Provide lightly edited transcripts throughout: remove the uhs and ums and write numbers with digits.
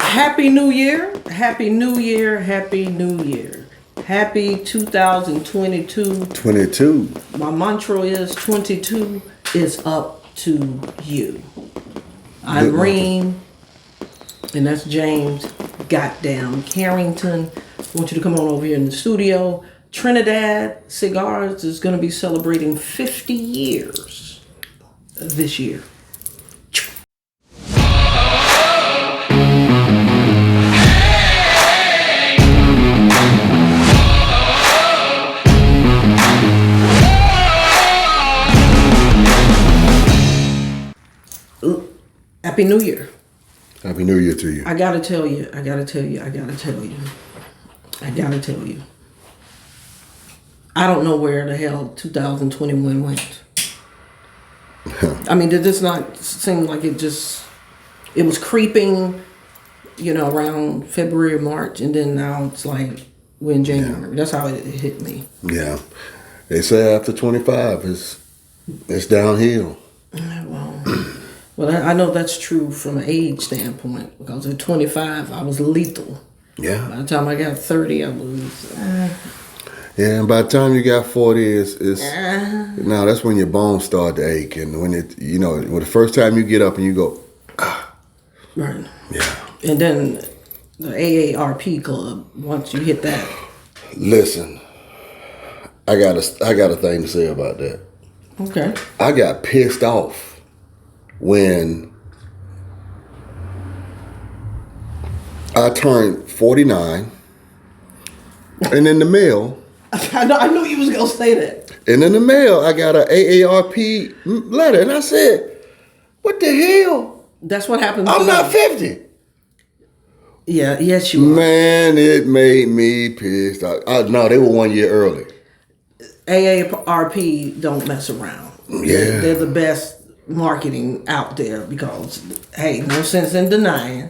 Happy New Year. Happy New Year. Happy New Year. Happy 2022. 22. My mantra is 22 is up to you. I'm Rem, and that's James. Goddamn Carrington. I want you to come on over here in the studio. Trinidad Cigars is going to be celebrating 50 years this year. Happy New Year. Happy New Year to you. I gotta tell you. I don't know where the hell 2021 went. I mean, did this not seem like it was creeping, around February or March, and then now it's like we're in January. Yeah. That's how it hit me. Yeah. They say after 25, it's downhill. Well, I know that's true from an age standpoint, because at 25, I was lethal. Yeah. By the time I got 30, I was... Yeah, and by the time you got 40, now that's when your bones start to ache. And when when the first time you get up and you go, Right. Yeah. And then the AARP club, once you hit that. Listen, I got a thing to say about that. Okay. I got pissed off when I turned 49, and in the mail, I knew you was gonna say that. And in the mail, I got an AARP letter, and I said, "What the hell? That's what happened. I'm not 50." Yeah, yes, you are. Man, it made me pissed. No, they were 1 year early. AARP don't mess around. Yeah, they're the best marketing out there, because hey, no sense in denying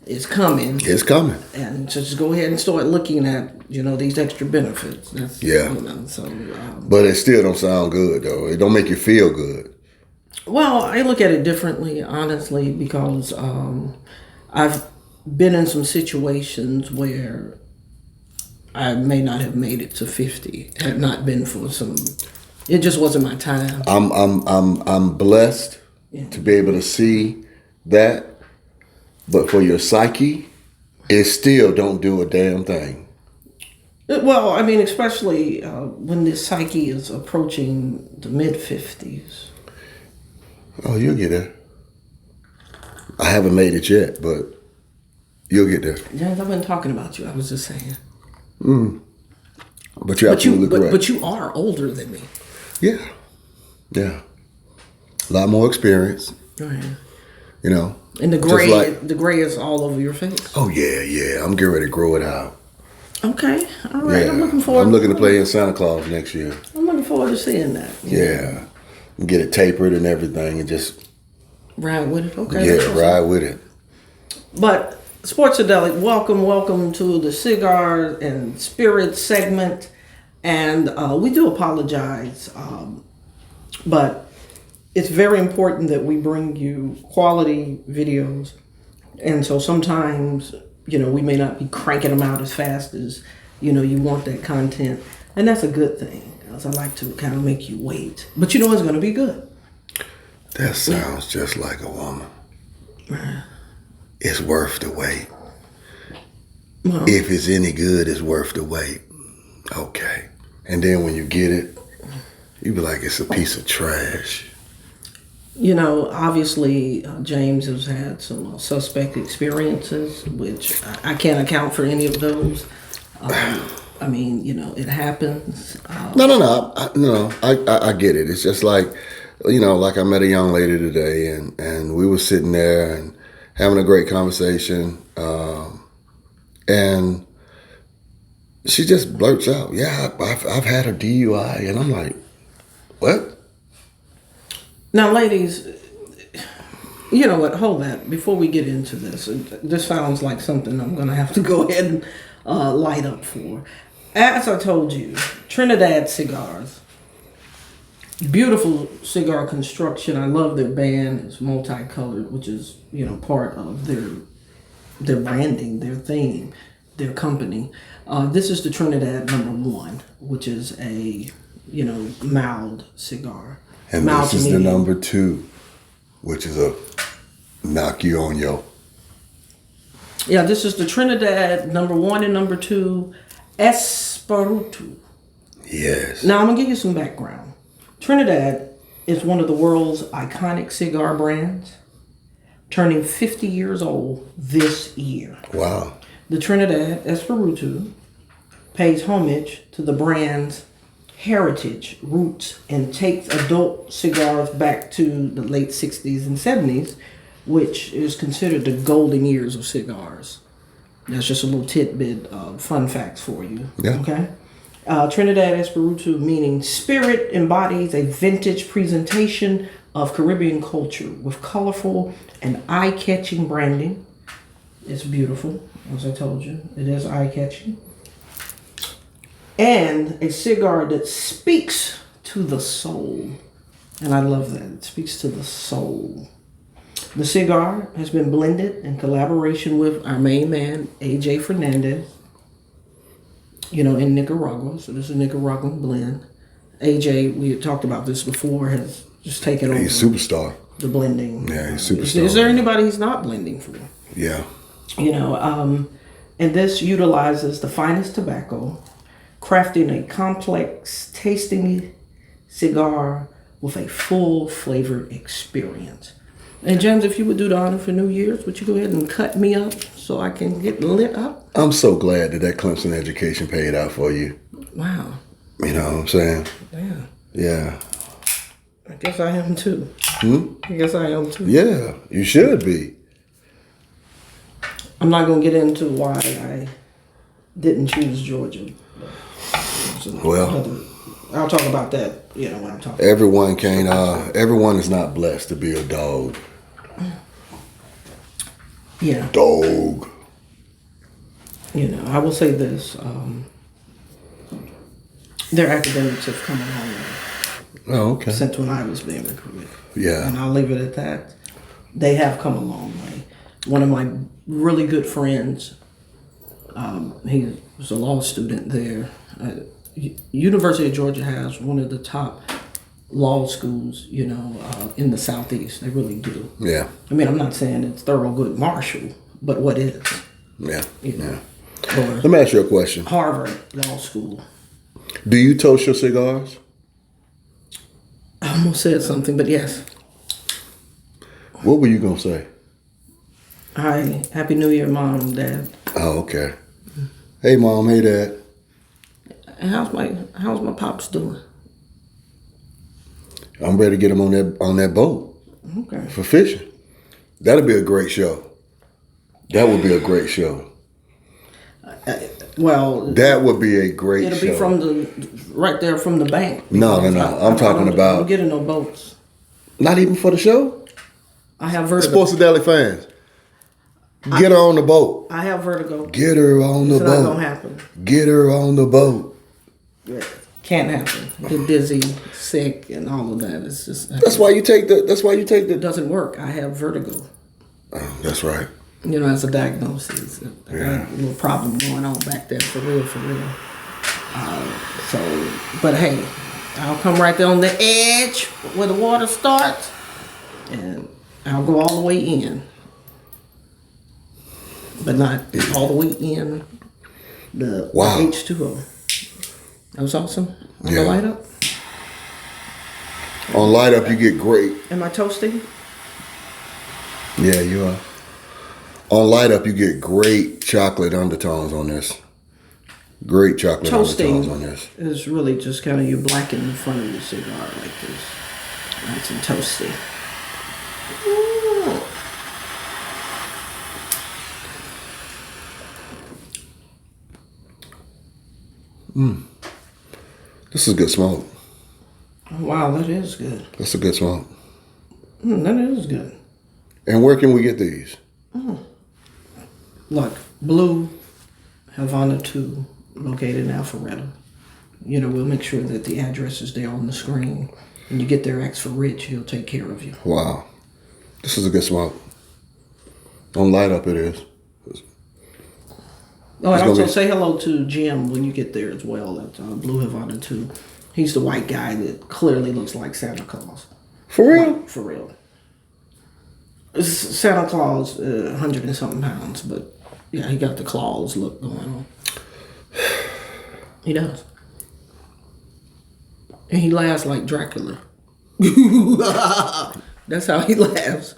it's coming. It's coming. And just go ahead and start looking at these extra benefits. That's, but it still don't sound good though. It don't make you feel good. Well, I look at it differently, honestly, because I've been in some situations where I may not have made it to 50 had not been for some. It just wasn't my time. I'm blessed to be able to see that, but for your psyche, it still don't do a damn thing. Well, I mean, especially when this psyche is approaching the mid-50s. Oh, you'll get there. I haven't made it yet, but you'll get there. James, I wasn't talking about you. I was just saying. But you're absolutely correct. But you are older than me. Yeah. A lot more experience. Right. And the gray is all over your face. Oh yeah. I'm getting ready to grow it out. Okay. All right. Yeah. I'm looking forward. I'm looking to play in Santa Claus next year. I'm looking forward to seeing that. Yeah. And get it tapered and everything, and just ride with it. Okay. Yeah, ride with it. But Sports-A-Delic, welcome to the Cigar and Spirits segment. And we do apologize, but it's very important that we bring you quality videos. And so sometimes, we may not be cranking them out as fast as, you want that content. And that's a good thing, because I like to kind of make you wait. But it's going to be good. That sounds just like a woman. It's worth the wait. Well, if it's any good, it's worth the wait. Okay. And then when you get it, you be like, it's a piece of trash. Obviously, James has had some suspect experiences, which I can't account for any of those. I mean, it happens. No. I get it. It's just like, like I met a young lady today, and we were sitting there and having a great conversation. And she just blurts out, "Yeah, I've had a DUI," and I'm like, "What?" Now, ladies, you know what? Hold that before we get into this. This sounds like something I'm going to have to go ahead and light up for. As I told you, Trinidad Cigars, beautiful cigar construction. I love their band. It's multicolored, which is part of their their branding, their theme, their company. This is the Trinidad #1, which is a, mild cigar. And mild this is to the medium. #2, which is a knock you on your. Yeah, this is the Trinidad #1 and #2 Espiritu. Yes. Now, I'm going to give you some background. Trinidad is one of the world's iconic cigar brands, turning 50 years old this year. Wow. The Trinidad Espiritu pays homage to the brand's heritage, roots, and takes adult cigars back to the late 60s and 70s, which is considered the golden years of cigars. That's just a little tidbit of fun facts for you. Yeah. Okay. Trinidad Espiritu, meaning spirit, embodies a vintage presentation of Caribbean culture with colorful and eye-catching branding. It's beautiful, as I told you. It is eye-catching. And a cigar that speaks to the soul. And I love that. It speaks to the soul. The cigar has been blended in collaboration with our main man, AJ Fernandez, in Nicaragua. So this is a Nicaraguan blend. AJ, we had talked about this before, has just taken over. He's a superstar. The blending. Yeah, he's a superstar. Is there anybody he's not blending for? Yeah. And this utilizes the finest tobacco, crafting a complex tasting cigar with a full flavored experience. And James, if you would do the honor for New Year's, would you go ahead and cut me up so I can get lit up? I'm so glad that Clemson education paid out for you. Wow. You know what I'm saying? Yeah. Yeah. I guess I am too. I guess I am too. Yeah, you should be. I'm not going to get into why I didn't choose Georgia. Well, I'll talk about that, when I'm talking. everyone can't. Everyone is not blessed to be a dog. Yeah. Dog. I will say this. Their academics have come a long way Oh, okay. since when I was being recruited. Yeah. And I'll leave it at that. They have come a long way. One of my really good friends, he was a law student there. University of Georgia has one of the top law schools, in the Southeast. They really do. Yeah. I mean, I'm not saying it's Thurgood Marshall, but what is? Yeah. Yeah. Or Let me ask you a question. Harvard Law School. Do you toast your cigars? I almost said something, but yes. What were you gonna say? Hi, Happy New Year, Mom, Dad. Oh, okay. Hey, Mom. Hey, Dad. And how's my pops doing? I'm ready to get him on that boat Okay. for fishing. That'll be a great show. That would be a great show. Well, That would be a great it'll show. be from right there from the bank. No. I'm talking about. I'm getting no boats. Not even for the show? I have vertigo. Sports-A-Delic fans. Get her on the boat. I have vertigo. Get her on the It's not gonna boat. happen. Get her on the boat. Can't happen. Get dizzy, sick, and all of that. It's just That's why you take the. it doesn't work. I have vertigo. Oh, that's right. As a diagnosis. I got a little problem going on back there, for real. But hey, I'll come right there on the edge where the water starts, and I'll go all the way in. But not all the way in the Wow. H2O. That was awesome. On Yeah. the light up. On light up, you get great. Am I toasting? Yeah, you are. On light up, you get great chocolate undertones on this. Great chocolate undertones on this. Is really just kind of you blacken the front of the cigar like this. Nice and toasty. This is good smoke. Wow, that is good. That's a good smoke. That is good. And where can we get these? Look, Blue Havana 2, located in Alpharetta. We'll make sure that the address is there on the screen. When you get there, ask for Rich. He'll take care of you. Wow. This is a good smoke. On light up, it is. Oh, and also say hello to Jim when you get there as well at Blue Havana too. He's the white guy that clearly looks like Santa Claus. For real? For real. Santa Claus, 100 and something pounds, but yeah, he got the claws look going on. He does. And he laughs like Dracula. That's how he laughs.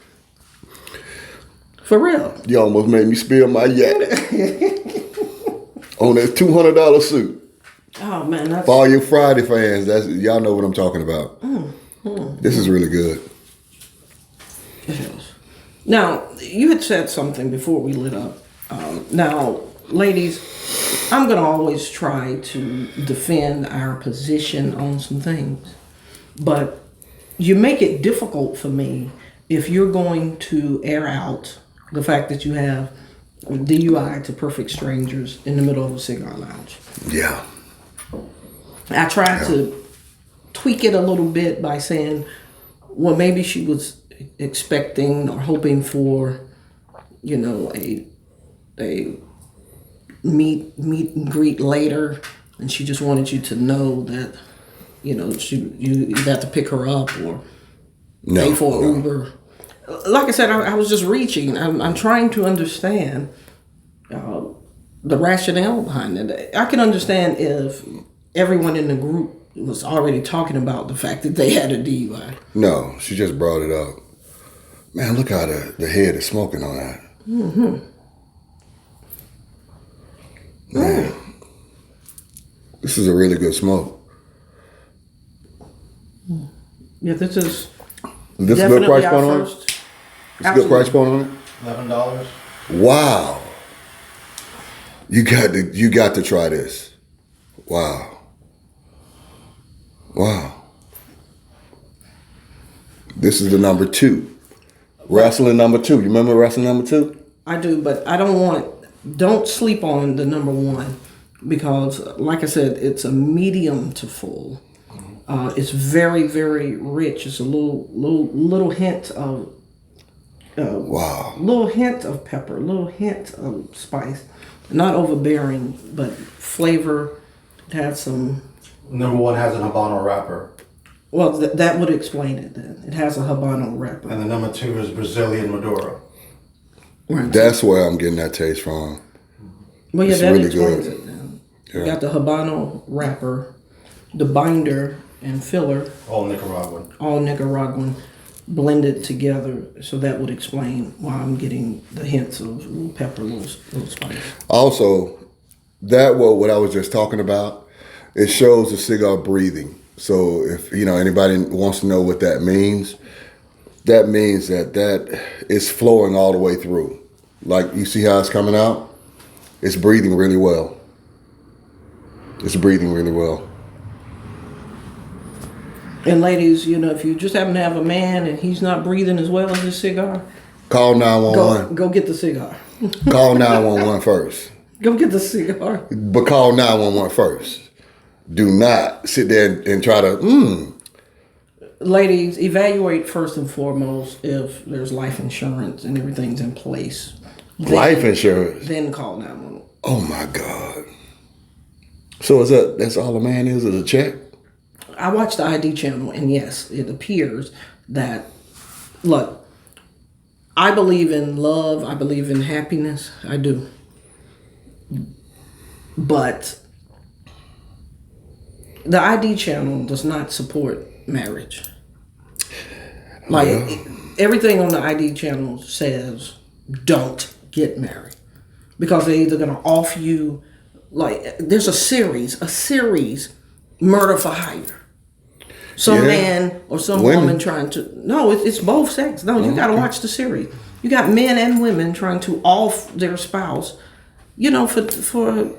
For real. You almost made me spill my yak on that $200 suit. Oh man, that's... For all you Friday fans, y'all know what I'm talking about. This is really good. It is. Now, you had said something before we lit up. Now, ladies, I'm going to always try to defend our position on some things. But you make it difficult for me if you're going to air out the fact that you have DUI to perfect strangers in the middle of a cigar lounge. Yeah. I tried to tweak it a little bit by saying, well, maybe she was expecting or hoping for, you know, a meet and greet later, and she just wanted you to know that, you know, you have to pick her up or pay for an Uber. Like I said, I was just reaching. I'm trying to understand the rationale behind it. I can understand if everyone in the group was already talking about the fact that they had a DUI. No, she just brought it up. Man, look how the head is smoking on that. Mm-hmm. Man, this is a really good smoke. Yeah, this is a good price point on it? It's a good price point on it? $11. Wow. You got to try this. Wow. Wow. This is the number 2. Wrestling number 2. You remember wrestling number 2? I do, but don't sleep on the number 1 because, like I said, it's a medium to full. It's very, very rich. It's a little hint of little hint of pepper, little hint of spice. Not overbearing, but flavor. It has some. Number 1 has an Habano wrapper. Well, that would explain it then. It has a Habano wrapper. And the number 2 is Brazilian Maduro. Right. That's where I'm getting that taste from. Well, yeah, it's that really explains good. it then. Yeah. You got the Habano wrapper, the binder and filler. All Nicaraguan. All Nicaraguan blended together. So that would explain why I'm getting the hints of a little pepper, a little spice. Also, what I was just talking about, it shows the cigar breathing. So if anybody wants to know what that means that is flowing all the way through. Like you see how it's coming out? It's breathing really well. It's breathing really well. And ladies, if you just happen to have a man and he's not breathing as well as his cigar, call 911. Go get the cigar. Call 911 first. Go get the cigar. But call 911 first. Do not sit there and try to, Ladies, evaluate first and foremost if there's life insurance and everything's in place. Life insurance? Then call 911. Oh my God. So that's all a man is a check? I watched the ID channel, and yes, it appears that, look, I believe in love. I believe in happiness. I do. But the ID channel does not support marriage. Like, everything on the ID channel says, don't get married. Because they're either going to offer you, like, there's a series, murder for hire. Some man or some woman trying to, no, it's both sex. No, you got to watch the series. You got men and women trying to off their spouse, for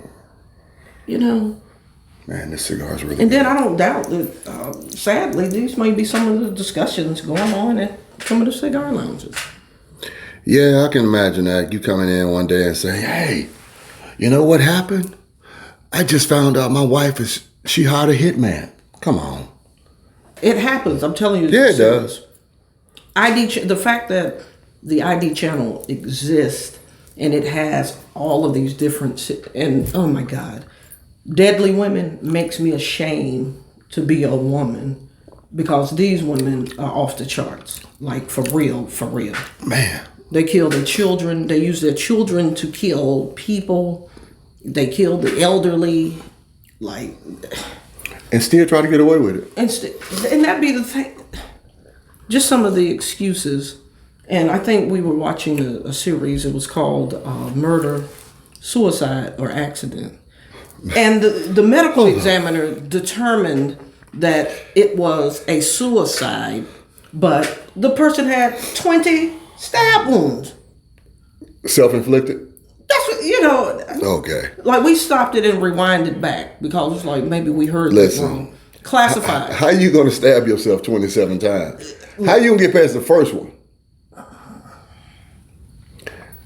Man, this cigar is really And then I don't doubt that, sadly, these may be some of the discussions going on at some of the cigar lounges. Yeah, I can imagine that. You coming in one day and say, hey, you know what happened? I just found out my wife she hired a hitman. Come on. It happens. I'm telling you. Yeah, it does. The fact that the ID channel exists and it has all of these different, and oh my God, Deadly Women makes me ashamed to be a woman, because these women are off the charts, like for real, for real. Man. They kill their children. They use their children to kill people. They kill the elderly, like, And still try to get away with it. and that be the thing. Just some of the excuses. And I think we were watching a series. It was called Murder, Suicide, or Accident. And the medical examiner determined that it was a suicide, but the person had 20 stab wounds. Self-inflicted? That's what, you know. Okay. Like, we stopped it and rewinded back because it's like maybe we heard this wrong. Classified. How you going to stab yourself 27 times? How you going to get past the first one?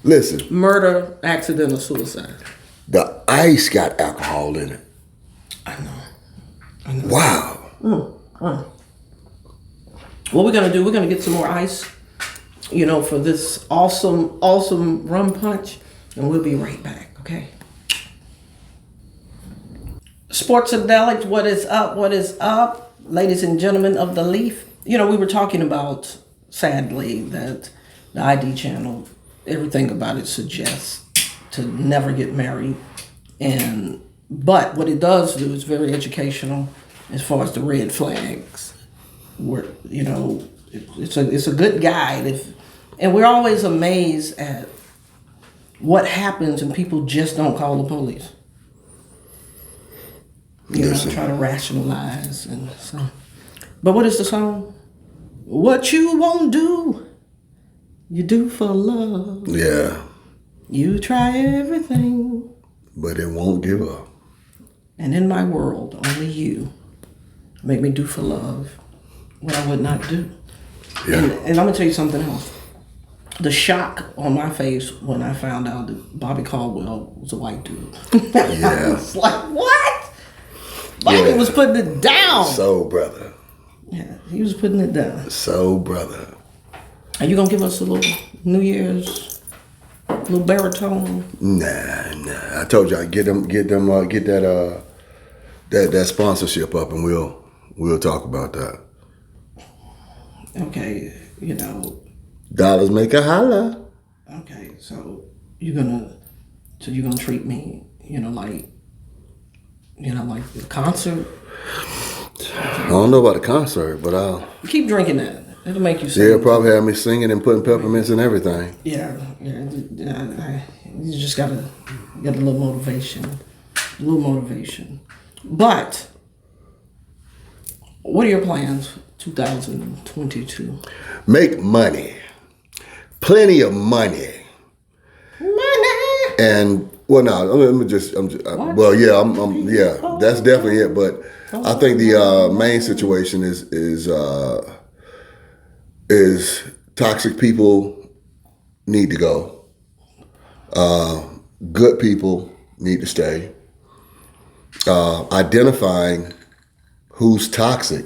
Listen. Murder, accident, or suicide. The ice got alcohol in it. I know. Wow. What we're going to do, we're going to get some more ice, you know, for this awesome rum punch. And we'll be right back, okay? Sports-A-Delic, what is up? What is up? Ladies and gentlemen of the Leaf. You know, we were talking about, sadly, that the ID channel, everything about it suggests to never get married. But what it does do is very educational as far as the red flags. Where, you know, it's a good guide. And we're always amazed at what happens when people just don't call the police. You know, try to rationalize and so. But what is the song? What you won't do, you do for love. Yeah. You try everything, but it won't give up. And in my world, only you make me do for love what I would not do. Yeah. And I'm gonna tell you something else. The shock on my face when I found out that Bobby Caldwell was a white dude. Yeah. I was like, what? Bobby was putting it down. So, brother. Yeah, he was putting it down. So, brother. Are you gonna give us a little New Year's, little baritone? Nah. I told you I'd get that sponsorship up, and we'll talk about that. Okay, you know. Dollars make a holla. Okay, so you're gonna treat me, like a concert. I don't know about a concert, but I'll keep drinking that. It'll make you sing. Yeah, probably have me singing and putting peppermints and everything. Yeah. You just gotta get a little motivation. But what are your plans for 2022? Make money. Plenty of money. And that's definitely it. But I think the main situation is toxic people need to go. Good people need to stay. Identifying who's toxic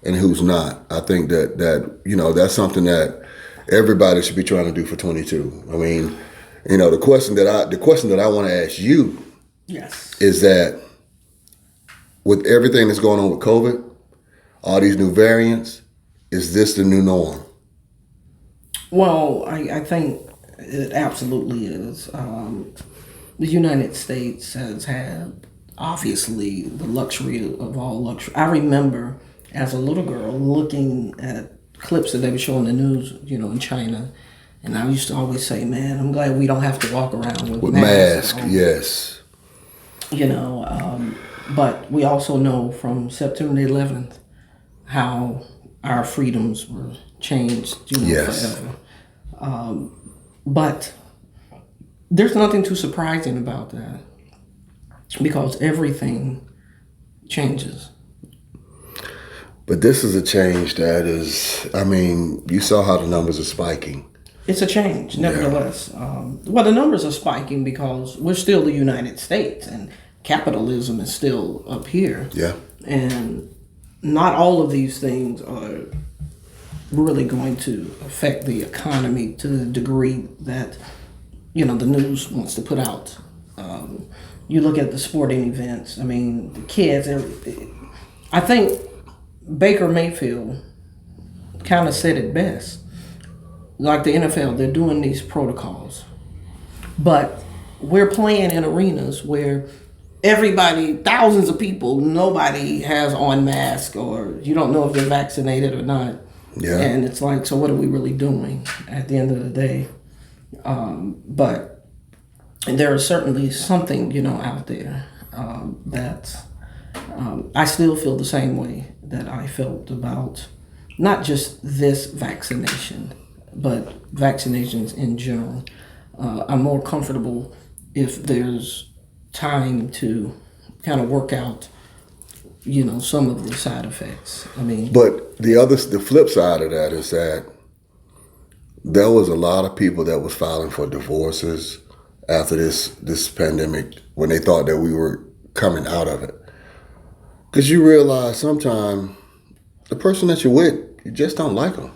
and who's not. I think that's something that everybody should be trying to do for 22. I mean, the question that I want to ask you is that with everything that's going on with COVID, all these new variants, is this the new norm? Well, I think it absolutely is. The United States has had, obviously, the luxury of all luxury. I remember as a little girl looking at clips that they would show on the news, in China. And I used to always say, man, I'm glad we don't have to walk around with masks. Yes. But we also know from September the 11th how our freedoms were changed, forever. But there's nothing too surprising about that because everything changes. But this is a change that is, you saw how the numbers are spiking. It's a change, nevertheless. Yeah. The numbers are spiking because we're still the United States and capitalism is still up here. Yeah. And not all of these things are really going to affect the economy to the degree that the news wants to put out. You look at the sporting events. I mean, the kids. I think Baker Mayfield kind of said it best. Like the NFL, they're doing these protocols, but we're playing in arenas where everybody, thousands of people, nobody has on mask, or you don't know if they're vaccinated or not. Yeah. And it's like, so what are we really doing at the end of the day? But there is certainly something, out there that I still feel the same way that I felt about not just this vaccination, but vaccinations in general. I'm more comfortable if there's time to kind of work out, some of the side effects. I mean, But the flip side of that is that there was a lot of people that was filing for divorces after this pandemic when they thought that we were coming out of it. Because you realize sometimes the person that you're with, you just don't like them.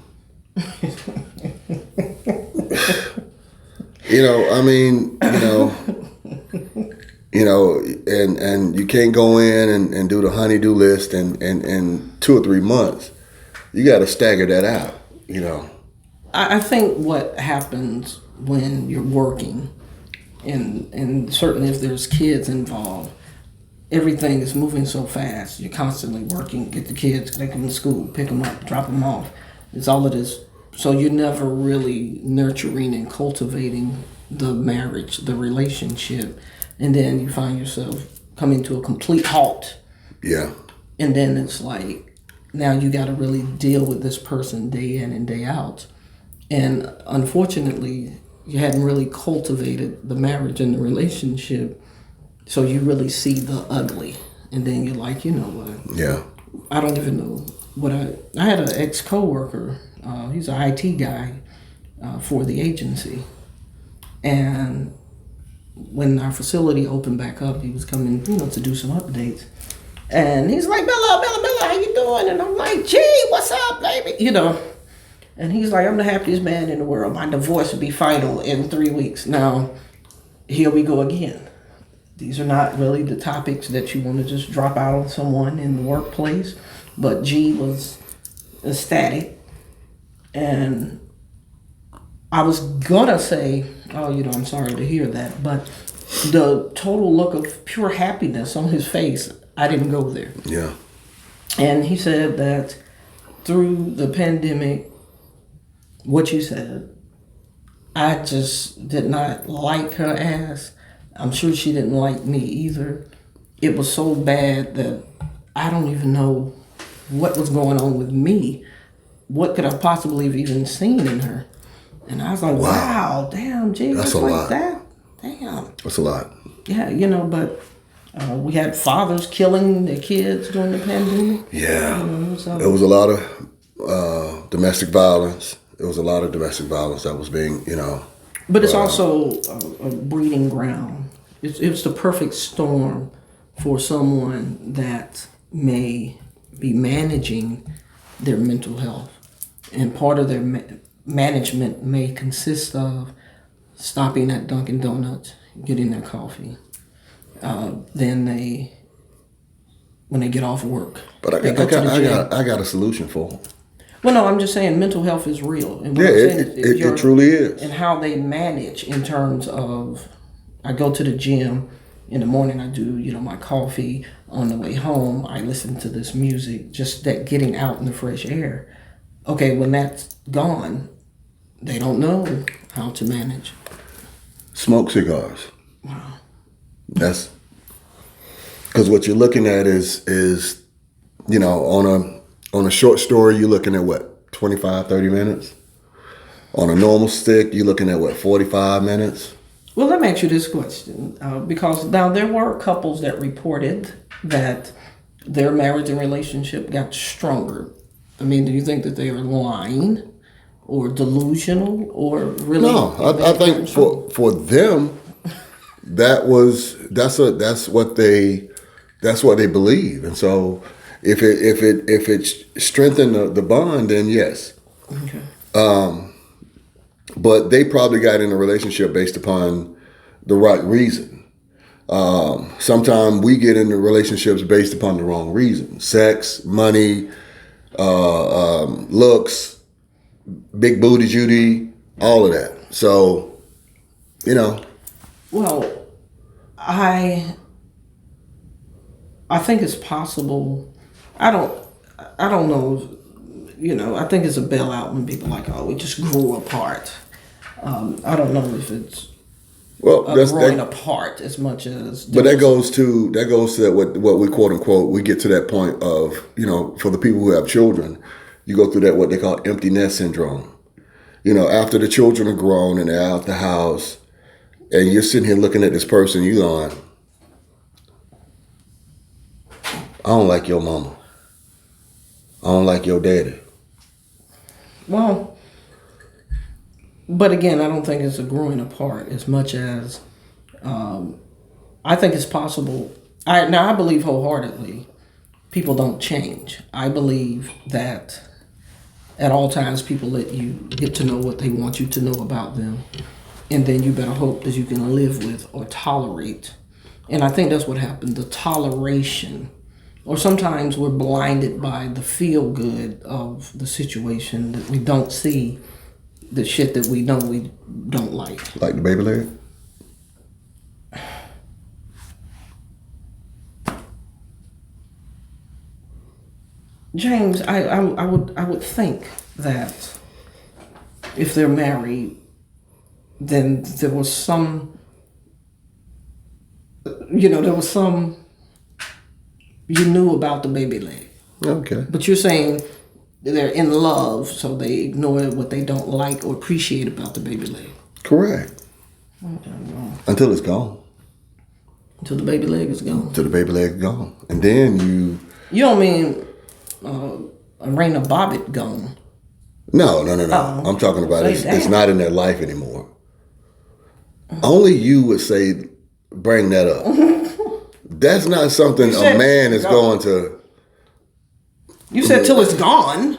And you can't go in and do the honey-do list in 2 or 3 months. You got to stagger that out, I think what happens when you're working, and certainly if there's kids involved, everything is moving so fast. You're constantly working, get the kids, take them to school, pick them up, drop them off. It's all it is. So you're never really nurturing and cultivating the marriage, the relationship. And then you find yourself coming to a complete halt. Yeah. And then it's like, now you got to really deal with this person day in and day out. And unfortunately, you hadn't really cultivated the marriage and the relationship. So you really see the ugly. And then you're like, you know what? Yeah. I don't even know what I had an ex-coworker. He's an IT guy for the agency. And when our facility opened back up, he was coming, to do some updates. And he's like, Bella, how you doing? And I'm like, gee, what's up, baby? And he's like, I'm the happiest man in the world. My divorce will be final in 3 weeks. Now, here we go again. These are not really the topics that you want to just drop out on someone in the workplace. But G was ecstatic. And I was gonna say, I'm sorry to hear that. But the total look of pure happiness on his face, I didn't go there. Yeah. And he said that through the pandemic, what you said, I just did not like her ass. I'm sure she didn't like me either. It was so bad that I don't even know what was going on with me. What could I possibly have even seen in her? And I was like, wow, damn, gee, that's just a like lot. that? Damn. That's a lot. Yeah, but we had fathers killing their kids during the pandemic. Yeah. There was a lot of domestic violence. There was a lot of domestic violence that was being, But it's also a breeding ground. It's the perfect storm for someone that may be managing their mental health. And part of their management may consist of stopping at Dunkin' Donuts, getting their coffee. Then when they get off work, But I got a solution for them. Well, no, I'm just saying mental health is real. And what Yeah, I'm saying is it truly is. And how they manage in terms of, I go to the gym in the morning, I do, my coffee. On the way home, I listen to this music, just that getting out in the fresh air. Okay, when that's gone, they don't know how to manage. Smoke cigars. Wow. That's because what you're looking at is on a short story, you're looking at what, 25, 30 minutes? On a normal stick, you're looking at what, 45 minutes? Well, let me ask you this question, because now there were couples that reported that their marriage and relationship got stronger. I mean, do you think that they are lying or delusional or really? No, I think for them, that's what they believe, and so if it strengthened the bond, then yes. Okay. but they probably got in a relationship based upon the right reason. Sometimes we get into relationships based upon the wrong reason: sex, money, looks, big booty Judy, all of that. So, Well, I think it's possible. I don't know. I think it's a bailout when people are like, oh, we just grew apart. I don't know if it's growing apart as much as. But that goes to that what we quote unquote, we get to that point of, for the people who have children, you go through that what they call empty nest syndrome. After the children are grown and they're out the house, and you're sitting here looking at this person, you going, I don't like your mama. I don't like your daddy. Well, but again, I don't think it's a growing apart as much as I think it's possible. I believe wholeheartedly people don't change. I believe that at all times people let you get to know what they want you to know about them, and then you better hope that you can live with or tolerate. And I think that's what happened, the toleration. Or sometimes we're blinded by the feel good of the situation that we don't see the shit that we know we don't like. Like the baby leg? James, I would think that if they're married, then there was some you knew about the baby leg. Okay. But you're saying they're in love, so they ignore what they don't like or appreciate about the baby leg. Correct. Okay, well, until it's gone. until the baby leg is gone. Until the baby leg is gone. And then You don't mean Raina Bobbitt gone? No. Oh, I'm talking about say it's that. not in their life anymore. Only you would say, bring that up. That's not something You said a man is go. going to, You said till it's gone.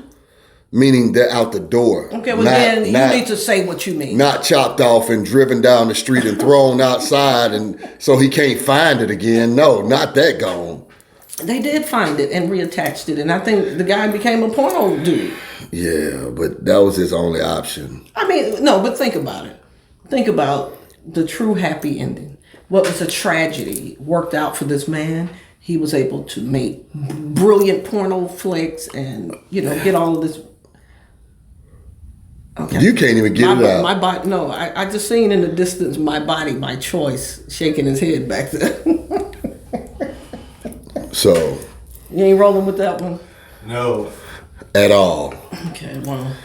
meaning they're out the door. Okay, well then you need to say what you mean. Not chopped off and driven down the street and thrown outside and so he can't find it again. No, not that gone. They did find it and reattached it, and I think the guy became a porno dude. Yeah, but that was his only option. I mean, no, but think about it. Think about the true happy ending. What was a tragedy worked out for this man. He was able to make brilliant porno flicks and, get all of this. Okay. You can't even get it out. My body, no, I just seen in the distance my body, my choice, shaking his head back there. So. You ain't rolling with that one? No. At all. Okay, well.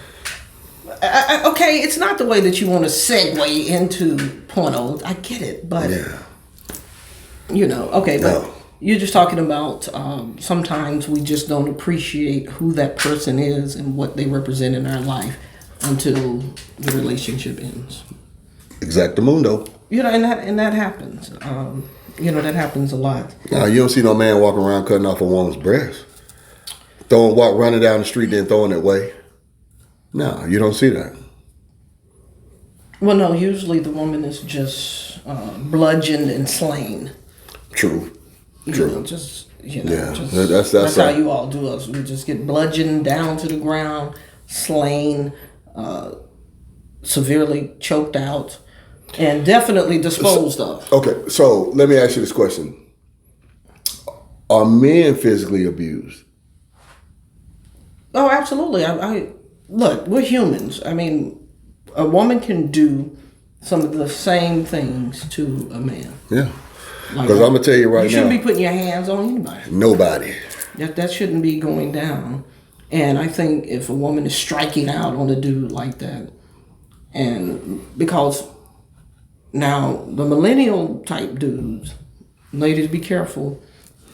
Okay, it's not the way that you want to segue into porno. I get it, but Yeah. okay, but No. you're just talking about sometimes we just don't appreciate who that person is and what they represent in our life until the relationship ends. Exactamundo. And that happens. That happens a lot. Now, you don't see no man walking around cutting off a woman's breast. Running down the street, then throwing it away. No, you don't see that. Well, no, usually the woman is just bludgeoned and slain. True. Yeah, That's how you all do us. We just get bludgeoned down to the ground, slain, severely choked out, and definitely disposed of. Okay, so let me ask you this question. Are men physically abused? Oh, absolutely. I look, we're humans. I mean, a woman can do some of the same things to a man. Yeah. Because I'm going to tell you right now. You shouldn't be putting your hands on anybody. Nobody. That shouldn't be going down. And I think if a woman is striking out on a dude like that, and because now the millennial type dudes, ladies be careful,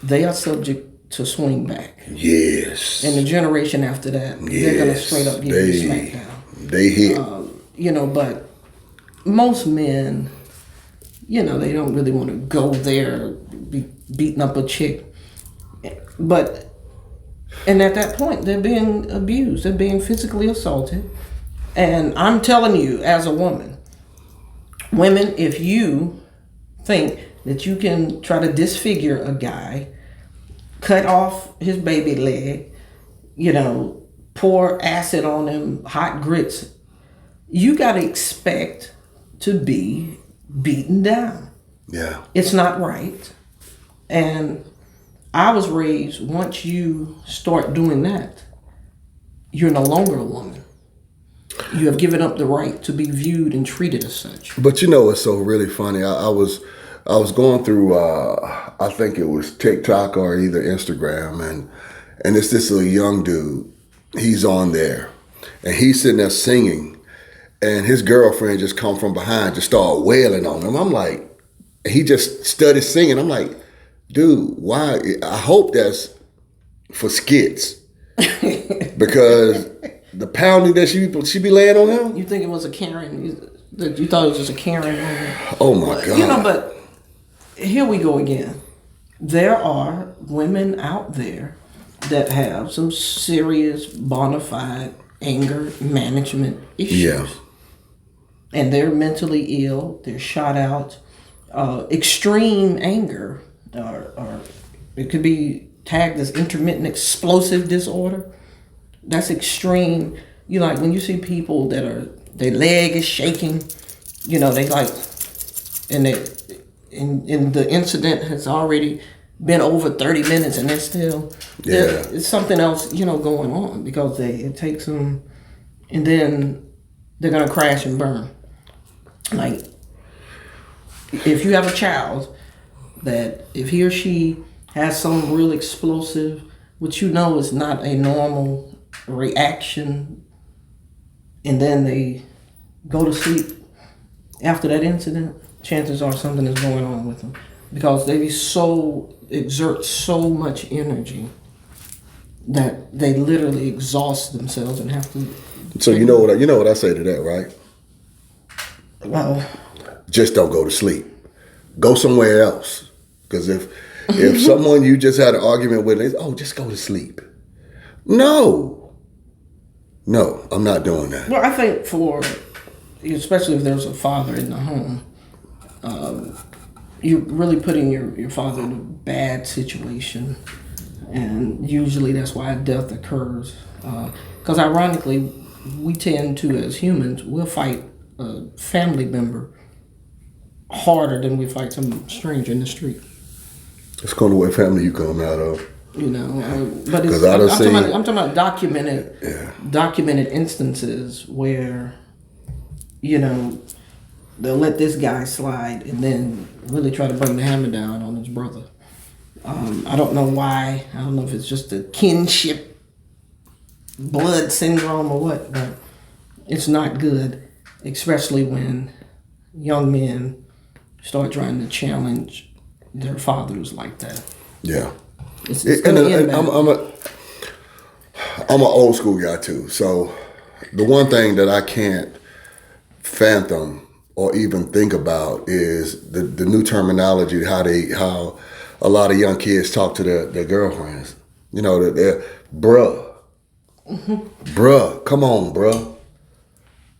they are subject to swing back. Yes. And the generation after that, they're going to straight up give you a smackdown. They hit. But most men, they don't really want to go there, be beating up a chick. And at that point, they're being abused. They're being physically assaulted. And I'm telling you, as a woman, women, if you think that you can try to disfigure a guy, cut off his baby leg, pour acid on him, hot grits, you got to expect to be beaten down. Yeah. It's not right. And I was raised, once you start doing that, you're no longer a woman. You have given up the right to be viewed and treated as such. But it's so really funny. I was going through I think it was TikTok or either Instagram, and it's this little young dude. He's on there, and he's sitting there singing, and his girlfriend just come from behind, just start wailing on him. I'm like, he just started singing. I'm like, dude, why? I hope that's for skits, because the pounding that she be laying on him. You think it was a Karen? You thought it was just a Karen? Oh my God! But here we go again. There are women out there that have some serious bona fide anger management issues. Yeah. And they're mentally ill. They're shot out. Extreme anger, or it could be tagged as intermittent explosive disorder. That's extreme. Like when you see people that their leg is shaking, they like, and the incident has already been over 30 minutes and they're still, it's something else, going on, because it takes them, and then they're going to crash and burn. Like, if you have a child that if he or she has some real explosive, which is not a normal reaction, and then they go to sleep after that incident, chances are something is going on with them, because they exert so much energy that they literally exhaust themselves and have to. So you know what I say to that, right? Well, just don't go to sleep. Go somewhere else. Because if someone you just had an argument with, just go to sleep. No, I'm not doing that. Well, I think especially if there's a father in the home, you're really putting your father in a bad situation. And usually that's why death occurs. Because ironically, we tend to, as humans, we'll fight a family member harder than we fight some stranger in the street. It's kind of what family you come out of. But I'm talking about documented instances where, they'll let this guy slide and then really try to bring the hammer down on his brother. I don't know why. I don't know if it's just a kinship blood syndrome or what, but it's not good, especially when young men start trying to challenge their fathers like that. Yeah. I'm an old school guy too. So the one thing that I can't fathom or even think about is the new terminology, how a lot of young kids talk to their girlfriends. They're bruh. Mm-hmm. Bruh, come on, bruh.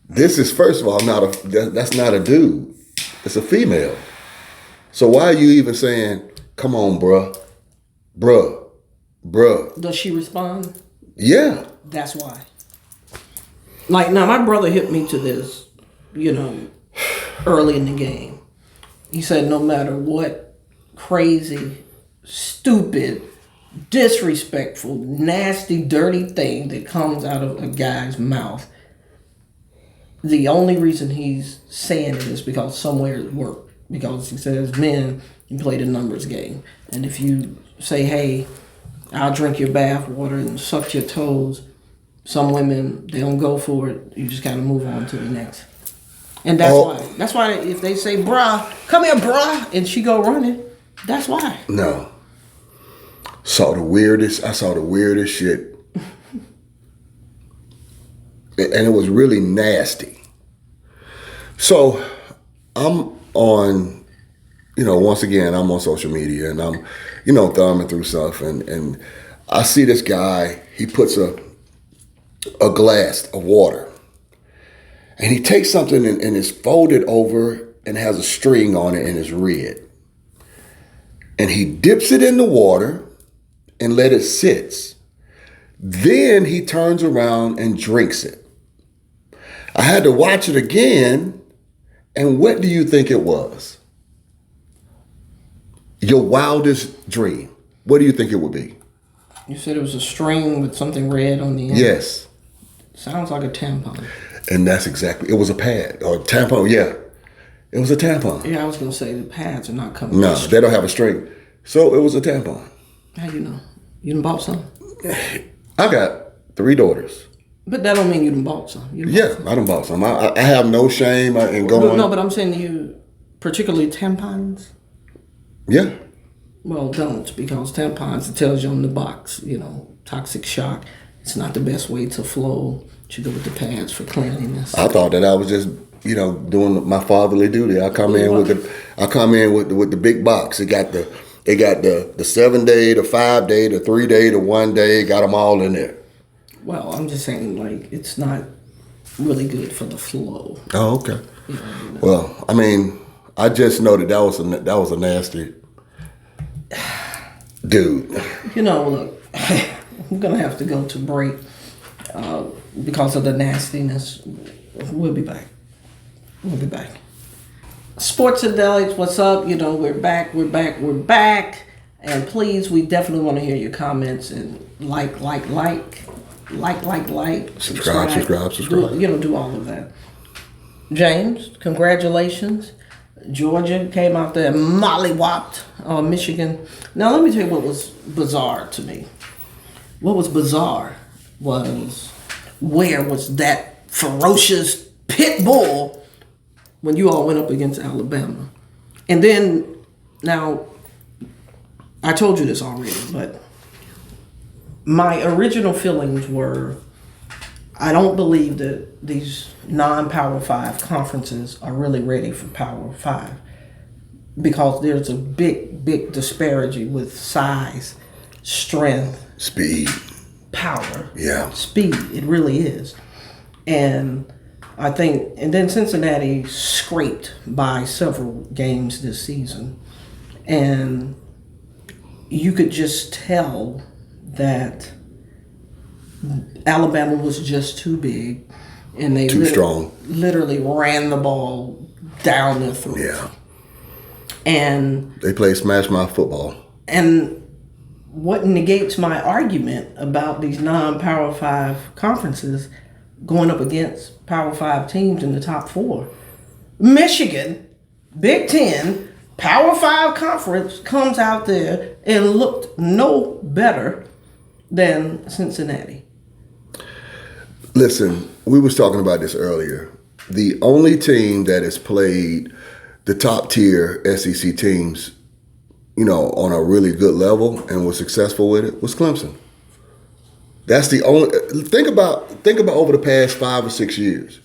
This is, first of all, that's not a dude. It's a female. So why are you even saying, come on, bruh? Bruh. Does she respond? Yeah. That's why. Like, now my brother hit me to this, early in the game. He said no matter what crazy, stupid, disrespectful, nasty, dirty thing that comes out of a guy's mouth, the only reason he's saying it is because somewhere it worked. Because he says men, you play the numbers game. And if you say, hey, I'll drink your bath water and suck your toes, some women, they don't go for it. You just kind of move on to the next. And that's why. That's why if they say, bruh, come here, bruh, and she go running, that's why. No. I saw the weirdest shit. And it was really nasty. So I'm on, once again, I'm on social media and I'm, thumbing through stuff and I see this guy, he puts a glass of water And he takes something and it's folded over and has a string on it and it's red. And he dips it in the water and let it sit. Then he turns around and drinks it. I had to watch it again, and what do you think it was? Your wildest dream. What do you think it would be? You said it was a string with something red on the end? Yes. Sounds like a tampon. And that's exactly, it was a pad or a tampon, yeah. It was a tampon. Yeah, I was going to say the pads are not coming. No, they don't have a string. So it was a tampon. How you know? You done bought some? I got 3 daughters. But that don't mean you done bought some. I done bought some. I have no shame in going. No, but I'm saying you, particularly tampons. Yeah. Well, don't, because tampons, it tells you on the box, toxic shock. It's not the best way to flow. You should go with the pads for cleanliness. I thought that I was just, doing my fatherly duty. I come in with the big box. It got the 7-day, the 5-day, the 3-day, the 1-day. Got them all in there. Well, I'm just saying, it's not really good for the flow. Oh, okay. Well, I mean, I just know that was a nasty dude. Look, I'm gonna have to go to break because of the nastiness. We'll be back. Sports-A-Delic, what's up? We're back. And please, we definitely want to hear your comments and like, subscribe. Do all of that. James, congratulations. Georgia came out there and mollywopped Michigan. Now, let me tell you what was bizarre to me. What was bizarre was, where was that ferocious pit bull when you all went up against Alabama? And then, now, I told you this already, but my original feelings were, I don't believe that these non-Power 5 conferences are really ready for Power 5, because there's a big disparity with size, strength, speed, power. Yeah. Speed, it really is. And I think, and then Cincinnati scraped by several games this season. And you could just tell that Alabama was just too big, and they strong. Literally ran the ball down their throat. Yeah. And they play smash mouth football. And what negates my argument about these non-Power 5 conferences going up against Power 5 teams in the top 4? Michigan, Big Ten, Power 5 conference comes out there and looked no better than Cincinnati. Listen, we was talking about this earlier. The only team that has played the top tier SEC teams, on a really good level and was successful with it was Clemson. That's the only. Think about over the past 5 or 6 years.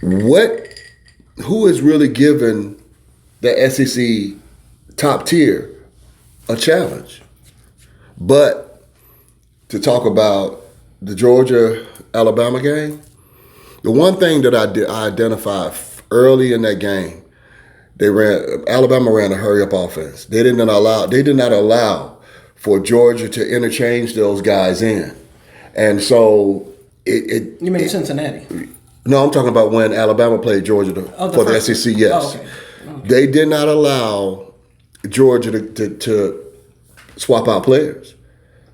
Who has really given the SEC top tier a challenge? But to talk about the Georgia-Alabama game, the one thing that I identified early in that game, Alabama ran a hurry-up offense. They did not allow for Georgia to interchange those guys in. And so You mean Cincinnati? No, I'm talking about when Alabama played Georgia for the SEC, yes. Oh, okay. They did not allow Georgia to swap out players.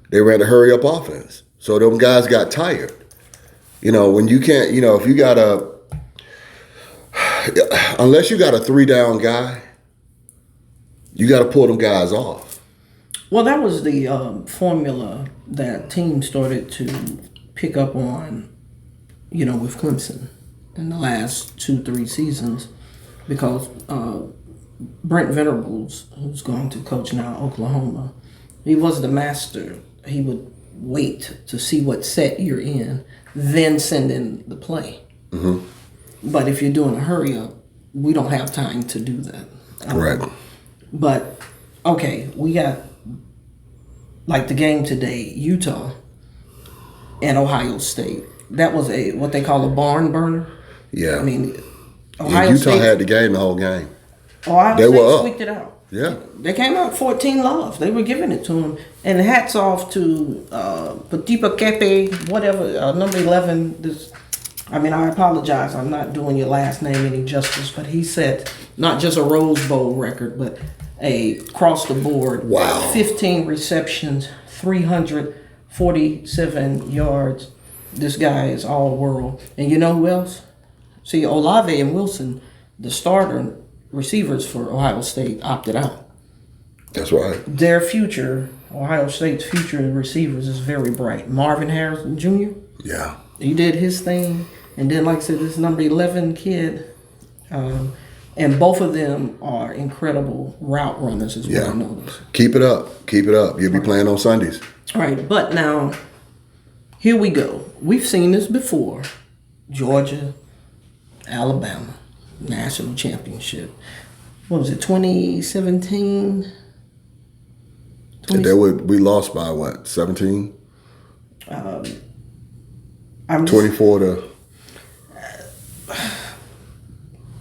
They ran a hurry-up offense. So them guys got tired. When you can't, if you got unless you got a 3-down guy, you got to pull them guys off. Well, that was the formula that teams started to pick up on, with Clemson in the last 2-3 seasons, because Brent Venables, who's going to coach now Oklahoma, he was the master. He would wait to see what set you're in, then send in the play. Mm-hmm. But if you're doing a hurry up, we don't have time to do that. Right. But, okay, we got, like the game today, Utah and Ohio State. that was what they call a barn burner. Yeah. I mean, And Ohio Utah State had the game the whole game. Ohio They State were up. squeaked it out. Yeah. They came out 14-love. They were giving it to him. And hats off to Patipa Kepe, whatever, number 11. I apologize. I'm not doing your last name any justice, but he set not just a Rose Bowl record, but a across the board. Wow. 15 receptions, 347 yards. This guy is all world. And you know who else? See, Olave and Wilson, the starter receivers for Ohio State, opted out. That's right. Their future, Ohio State's future in receivers is very bright. Marvin Harrison Jr., Yeah. he did his thing. And then, like I said, this number 11 kid, and both of them are incredible route runners is what I noticed. Keep it up. Keep it up. You'll be playing on Sundays. All right, but now, here we go. We've seen this before. Georgia, Alabama, national championship. What was it, 2017? We lost by what, 17? 24 to...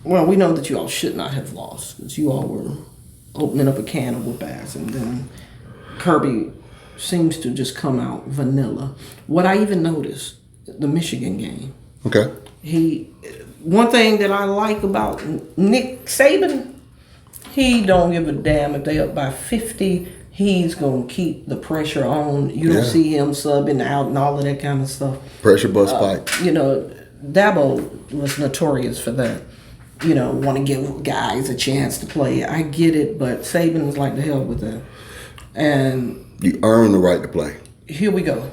Well, we know that you all should not have lost because you all were opening up a can of whoop ass, and then Kirby seems to just come out vanilla. What I even noticed, the Michigan game. Okay. One thing that I like about Nick Saban, he don't give a damn if they up by 50. He's gonna keep the pressure on. You don't see him subbing out and all of that kind of stuff. Pressure bust pipe. Dabo was notorious for that. Want to give guys a chance to play. I get it, but Saban's like the hell with that. And You earn the right to play. here we go.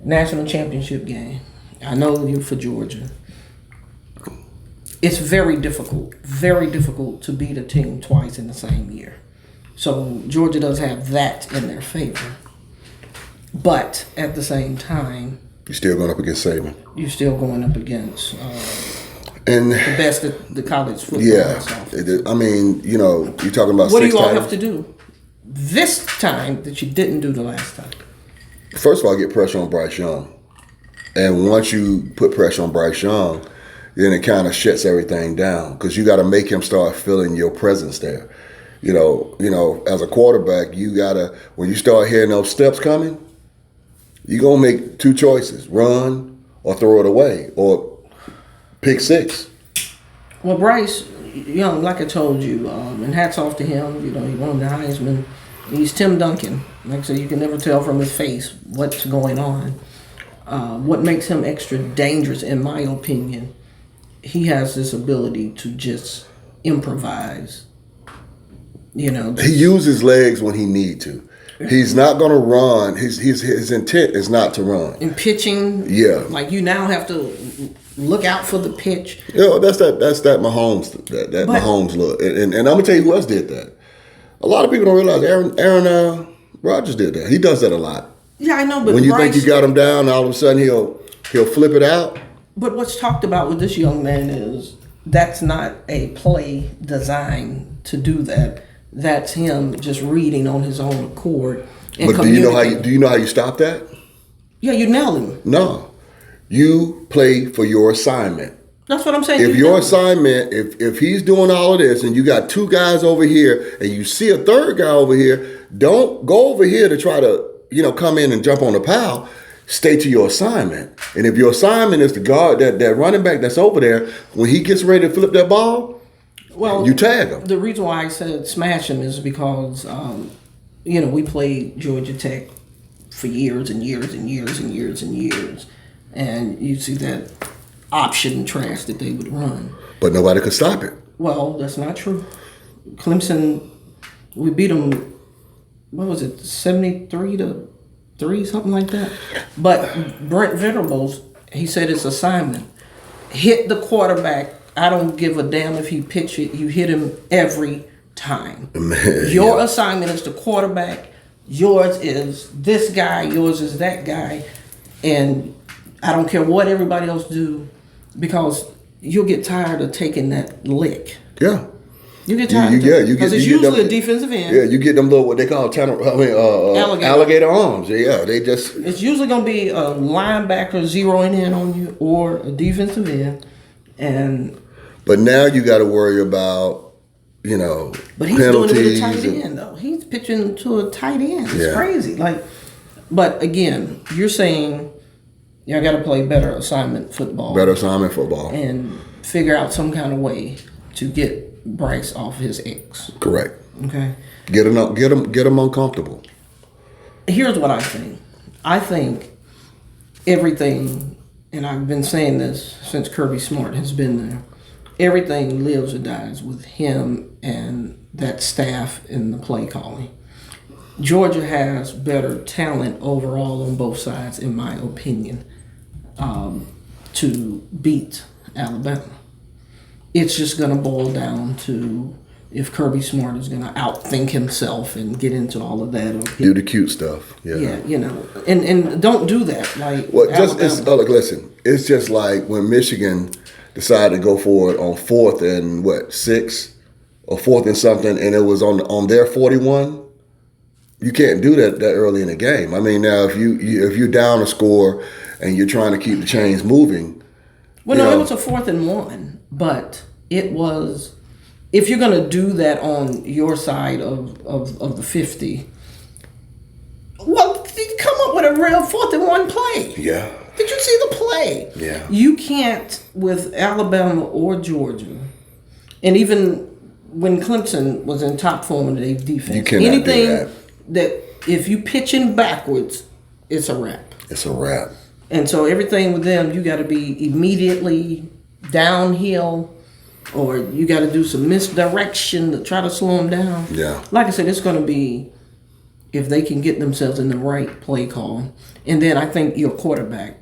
National championship game. I know you're for Georgia. It's very difficult to beat a team twice in the same year. So Georgia does have that in their favor. But at the same time, You're still going up against Saban. you're still going up against And the best of the college football. yeah, South. you're talking about What do 6 you all titles. have to do this time that you didn't do the last time? First of all, get pressure on Bryce Young. And once you put pressure on Bryce Young, then it kind of shuts everything down because you got to make him start feeling your presence there. As a quarterback, you got to, when you start hearing those steps coming, you're going to make 2 choices, run or throw it away or pick 6. Well, Bryce Young, like I told you, and hats off to him. He won the Heisman. He's Tim Duncan. Like I said, you can never tell from his face what's going on. What makes him extra dangerous, in my opinion, he has this ability to just improvise. He uses his legs when he need to. He's not going to run. His intent is not to run. In pitching, Yeah. you now have to look out for the pitch. That's that Mahomes Mahomes look. And I'm gonna tell you who else did that. A lot of people don't realize Aaron Rodgers did that. He does that a lot. Yeah, I know, but When you Bryce, think you got him down, all of a sudden he'll flip it out. But what's talked about with this young man is that's not a play designed to do that. That's him just reading on his own accord. And But do you know how you stop that? Yeah, you nail him. No. You play for your assignment. That's what I'm saying. If your assignment, if he's doing all of this and you got 2 guys over here and you see a 3rd guy over here, don't go over here to try to, come in and jump on the pile. Stay to your assignment. And if your assignment is to guard that running back that's over there, when he gets ready to flip that ball, you tag him. The reason why I said smash him is because, we played Georgia Tech for years and years and years and years and years. And you see that option trash that they would run. But nobody could stop it. Well, that's not true. Clemson, we beat them, what was it, 73-3, something like that? But Brent Venables, he said his assignment, hit the quarterback. I don't give a damn if he pitch it. You hit him every time. Man, Your assignment is the quarterback. Yours is this guy. Yours is that guy. And I don't care what everybody else do because you'll get tired of taking that lick. Yeah. You get tired. Because it's usually a defensive end. Yeah, you get them little what they call alligator arms. Yeah, they just. It's usually going to be a linebacker zeroing in on you or a defensive end, But now you got to worry about, But he's doing it with a tight end though. He's pitching to a tight end. It's crazy. But again, you're saying I got to play better assignment football. And figure out some kind of way to get Bryce off his X. Correct. Okay. Get him uncomfortable. Here's what I think. I think everything, and I've been saying this since Kirby Smart has been there, everything lives or dies with him and that staff in the play calling. Georgia has better talent overall on both sides, in my opinion, to beat Alabama. It's just going to boil down to if Kirby Smart is going to outthink himself and get into all of that. Or do the cute stuff. Yeah, and don't do that. Listen, it's just like when Michigan decided to go for it on 4th and 6 or 4th and something, and it was on their 41. You can't do that early in the game. I mean, now if you're down a score and you're trying to keep the chains moving. Well, it was a 4th and 1, but it was. If you're going to do that on your side of the 50, well, come up with a real 4th and 1 play. Yeah. Did you see the play? Yeah. You can't with Alabama or Georgia, and even when Clemson was in top form of their defense, you cannot anything do that if you pitching backwards, it's a wrap. It's a wrap. And so everything with them, you got to be immediately downhill, or you got to do some misdirection to try to slow them down. Yeah. Like I said, it's going to be if they can get themselves in the right play call. And then I think your quarterback,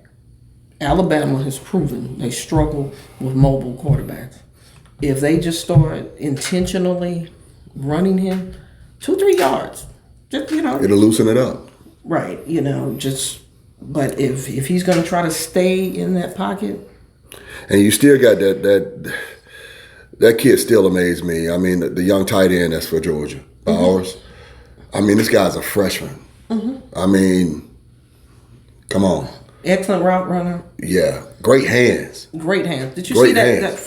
Alabama has proven they struggle with mobile quarterbacks. If they just start intentionally running him 2-3 yards, just, it'll loosen it up. Right, but if he's going to try to stay in that pocket. And you still got that kid still amazed me. I mean, the young tight end that's for Georgia, Bowers. I mean, this guy's a freshman. Mm-hmm. I mean, come on. Excellent route runner. Yeah, great hands. Great hands. Did you see that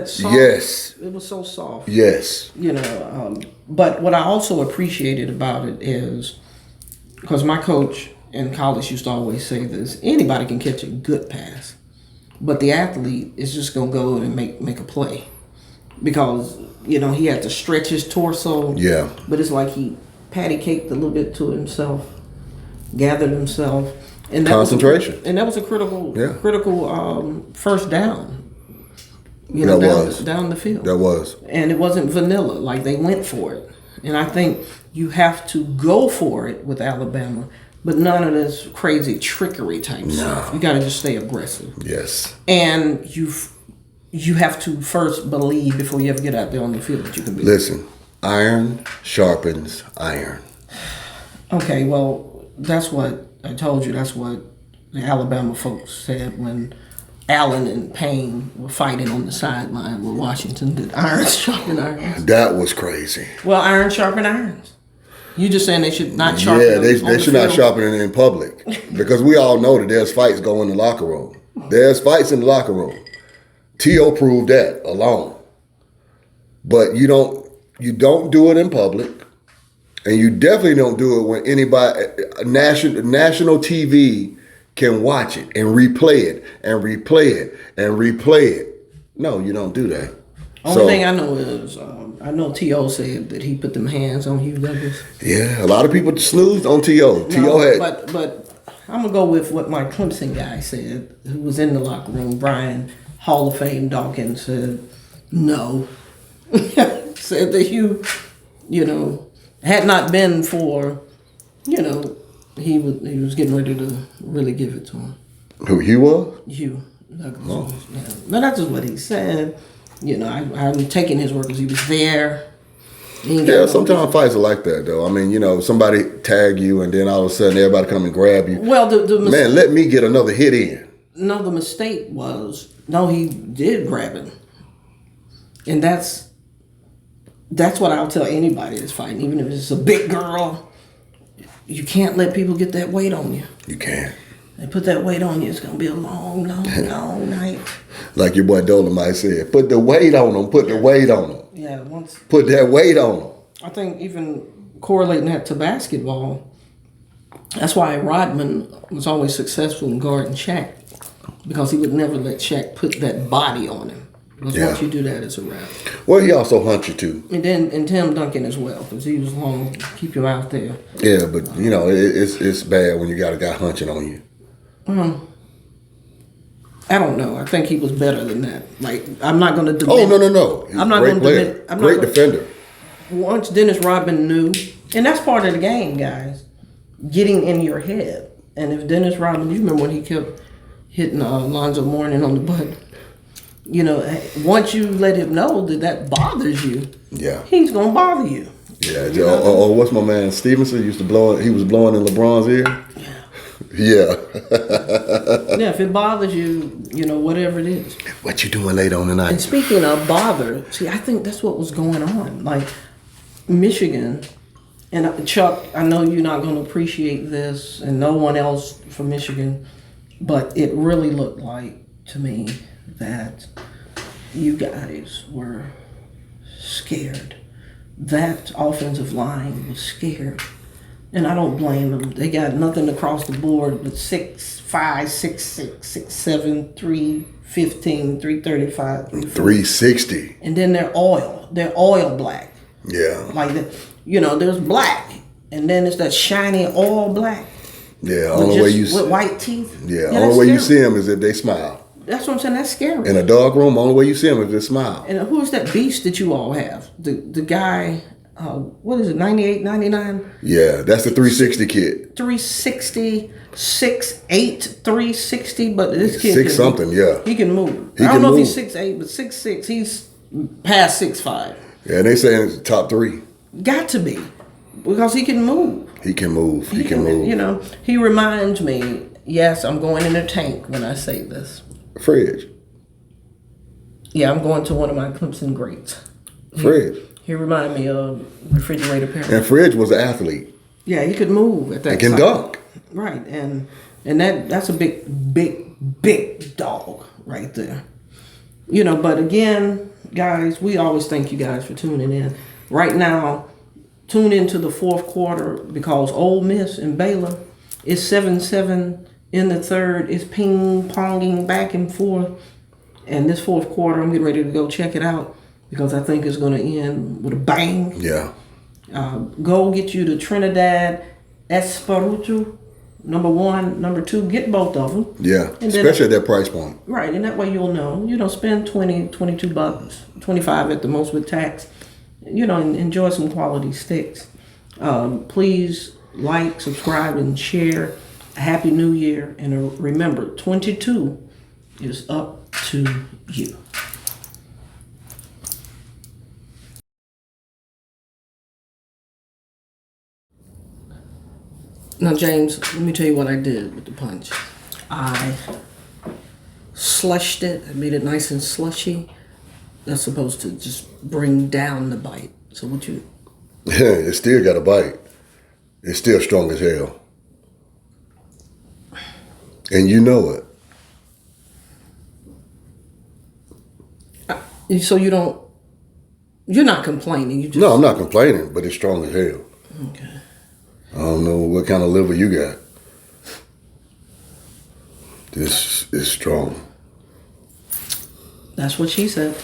soft? Yes. It was so soft. Yes. But what I also appreciated about it is, because my coach in college used to always say this, anybody can catch a good pass, but the athlete is just going to go and make a play. Because, he had to stretch his torso. Yeah. But it's like he patty caked a little bit to himself, gathered himself. And that concentration. That was a critical first down. Down the field. That was. And it wasn't vanilla. Like, they went for it. And I think you have to go for it with Alabama, but none of this crazy trickery type stuff. You got to just stay aggressive. Yes. And you have to first believe before you ever get out there on the field that you can beat. Listen, iron sharpens iron. Okay, well, that's what I told you. That's what the Alabama folks said when Allen and Payne were fighting on the sideline with Washington. Did iron sharpen irons? That was crazy. Well, iron sharpen irons. You just saying they should not sharpen them. Yeah, they should not sharpen it in public. Because we all know that there's fights going in the locker room. There's fights in the locker room. T.O. proved that alone. But you don't do it in public. And you definitely don't do it when anybody, national TV can watch it and replay it and replay it and replay it. No, you don't do that. Only thing I know is, I know T.O. said that he put them hands on Hugh Douglas. Yeah, a lot of people snoozed on T.O. T.O. had. But I'm going to go with what my Clemson guy said, who was in the locker room. Brian, Hall of Fame Dawkins, said no. Said that Hugh, had not been for, he was getting ready to really give it to him. Who he was? Hugh Douglas. Yeah. No, that's just what he said. I'm taking his word because he was there. Yeah, sometimes fights are like that, though. I mean, somebody tag you and then all of a sudden everybody come and grab you. Well, man, let me get another hit in. No, the mistake was, he did grab him. And that's that's what I'll tell anybody that's fighting, even if it's a big girl. You can't let people get that weight on you. You can't. They put that weight on you, it's gonna be a long, long, long night. Like your boy Dolomite said, put the weight on them. Put the weight on them. Yeah, once. Put that weight on them. I think even correlating that to basketball, that's why Rodman was always successful in guarding Shaq, because he would never let Shaq put that body on him. Because once you do that, it's a wrap. Well, he also hunt you too. And Tim Duncan as well, because he was long, keep him out there. Yeah, but it's bad when you got a guy hunching on you. I don't know. I think he was better than that. Like, I'm not going to. Oh no! He's I'm not going to. Great defender. Once Dennis Rodman knew, and that's part of the game, guys, getting in your head. And if Dennis Rodman, you remember when he kept hitting Alonzo Mourning on the butt? Once you let him know that bothers you, he's going to bother you. Yeah. Or what's my man Stevenson used to blow? He was blowing in LeBron's ear. Yeah. Yeah, if it bothers you, whatever it is. What you doing late on tonight? And speaking of bother, see, I think that's what was going on. Like, Michigan, and Chuck, I know you're not going to appreciate this, and no one else from Michigan, but it really looked like, to me, that you guys were scared. That offensive line was scared. And I don't blame them. They got nothing across the board but 6'5", 6'6", 6'7", 315, 335, 360. And then they're oil. They're oil black. Yeah. Like there's black, and then it's that shiny oil black. Yeah. Only way you with white teeth. Yeah. Only way you see them is if they smile. That's what I'm saying. That's scary. In a dog room, only way you see them is if they smile. And who's that beast that you all have? The guy. What is it, 98, 99? Yeah, that's the 360 kid. 360, 6'8", 360, but this kid six something, yeah. He can move. I don't know if he's 6'8", but 6'6". He's past 6'5". Yeah, and they saying it's top 3. Got to be, because he can move. He can move. He can move. He reminds me, yes, I'm going in a tank when I say this. Fridge. Yeah, I'm going to one of my Clemson greats. Fridge. He reminded me of Refrigerator Perry. And Fridge was an athlete. Yeah, he could move at that time. He can dunk. Right, and that's a big dog right there. But again, guys, we always thank you guys for tuning in. Right now, tune into the fourth quarter, because Ole Miss and Baylor is 7-7 in the third. It's ping-ponging back and forth. And this fourth quarter, I'm getting ready to go check it out, because I think it's going to end with a bang. Yeah. Go get you the Trinidad Espiritu, number 1, number 2. Get both of them. Yeah, especially at that price point. Right, and that way you'll know. Spend $20, $22, $25 at the most with tax. And enjoy some quality sticks. Please like, subscribe, and share. Happy New Year. And remember, 22 is up to you. Now, James, let me tell you what I did with the punch. I slushed it. I made it nice and slushy. That's supposed to just bring down the bite. So what you... It still got a bite. It's still strong as hell. And you know it. So you don't... You're not complaining. You just... No, I'm not complaining, but it's strong as hell. Okay. I don't know what kind of liver you got. This is strong. That's what she said.